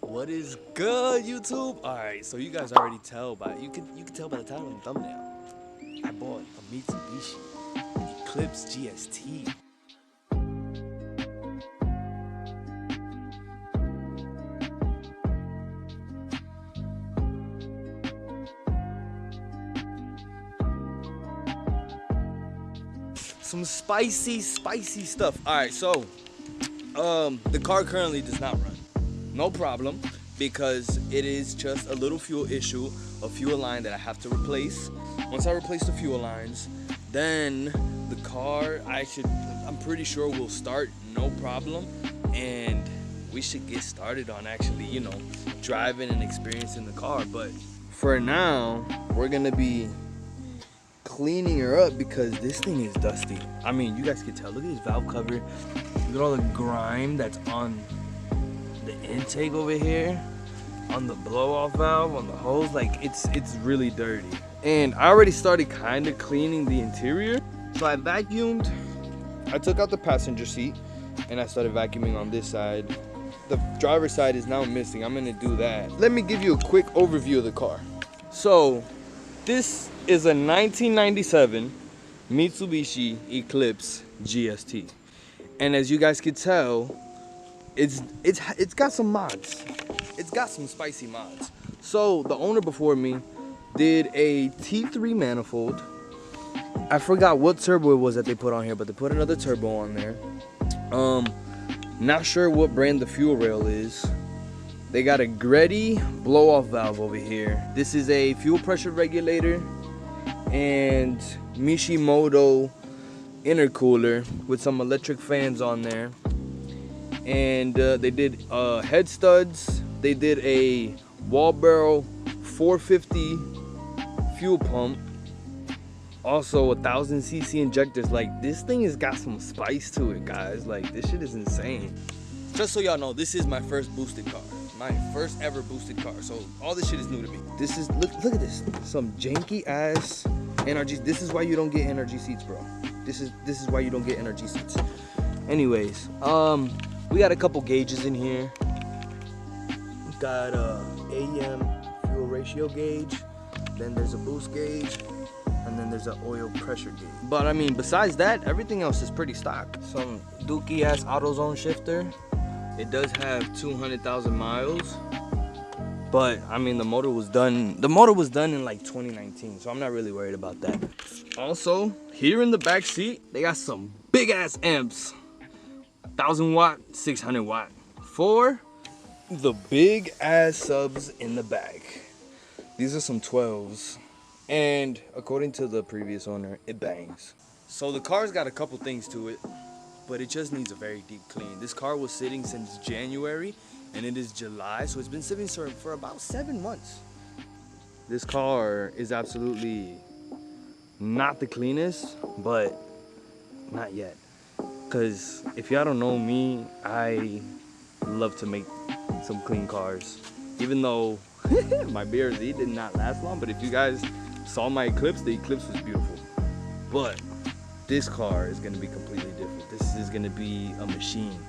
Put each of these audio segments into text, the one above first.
What is good, YouTube? All right, so you guys already tell by you can tell by the title and thumbnail. I bought a Mitsubishi Eclipse GST. Some spicy stuff. All right, so the car currently does not run. No problem, because it is just a little fuel issue, a fuel line that I have to replace. Once I replace the fuel lines, then the car I'm pretty sure will start no problem, and we should get started on actually, you know, driving and experiencing the car. But for now, we're gonna be cleaning her up because this thing is dusty. I mean, you guys can tell. Look at this valve cover. Look at all the grime that's on the intake over here, on the blow-off valve, on the hose. Like it's really dirty. And I already started kind of cleaning the interior. So I vacuumed. I took out the passenger seat and I started vacuuming on this side. The driver's side is now missing. I'm gonna do that. Let me give you a quick overview of the car. So this is a 1997 Mitsubishi Eclipse GST. And as you guys can tell, it's got some mods. It's got some spicy mods. So the owner before me did a T3 manifold. I forgot what turbo it was that they put on here, but they put another turbo on there. Not sure what brand the fuel rail is. They got a Greddy blow-off valve over here. This is a fuel pressure regulator and Mishimoto intercooler with some electric fans on there. And they did head studs. They did a wall barrel 450 fuel pump. Also 1000cc injectors. Like, this thing has got some spice to it, guys. Like, this shit is insane. Just so y'all know, this is my first boosted car. My first ever boosted car. So all this shit is new to me. This is, look at this. Some janky ass NRG. This is why you don't get NRG seats, bro. This is why you don't get NRG seats. Anyways, we got a couple gauges in here. We got a AM fuel ratio gauge. Then there's a boost gauge. And then there's an oil pressure gauge. But I mean, besides that, everything else is pretty stock. Some dookie ass AutoZone shifter. It does have 200,000 miles. But I mean, the motor was done in like 2019, so I'm not really worried about that. Also, here in the back seat, they got some big ass amps. 1000 watt, 600 watt for the big ass subs in the back. These are some 12s. And according to the previous owner, it bangs. So the car's got a couple things to it, but it just needs a very deep clean. This car was sitting since January, and it is July, so it's been sitting for about 7 months. This car is absolutely not the cleanest, but not yet. Because if y'all don't know me, I love to make some clean cars. Even though my BRZ did not last long, but if you guys saw my Eclipse, the Eclipse was beautiful. But this car is gonna be completely different. This is gonna be a machine,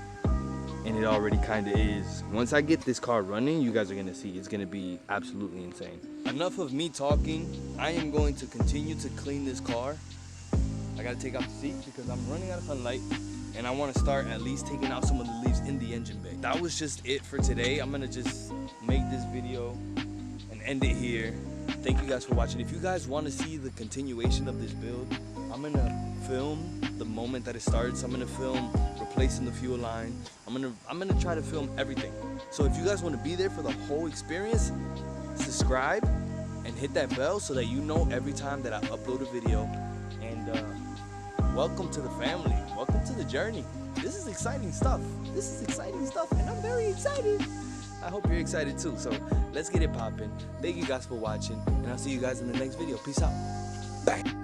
and it already kind of is. Once I get this car running, you guys are gonna see it's gonna be absolutely insane. Enough of me talking. I am going to continue to clean this car. I gotta take out the seat because I'm running out of sunlight, and I want to start at least taking out some of the leaves in the engine bay. That was just it for today. I'm gonna just make this video and end it here. Thank you guys for watching. If you guys want to see the continuation of this build, I'm gonna film the moment that it starts. I'm gonna film replacing the fuel line. I'm gonna try to film everything. So if you guys want to be there for the whole experience, subscribe and hit that bell so that you know every time that I upload a video. And welcome to the family. Welcome to the journey. This is exciting stuff. And I'm very excited. I hope you're excited too. So let's get it popping. Thank you guys for watching, and I'll see you guys in the next video. Peace out. Bye.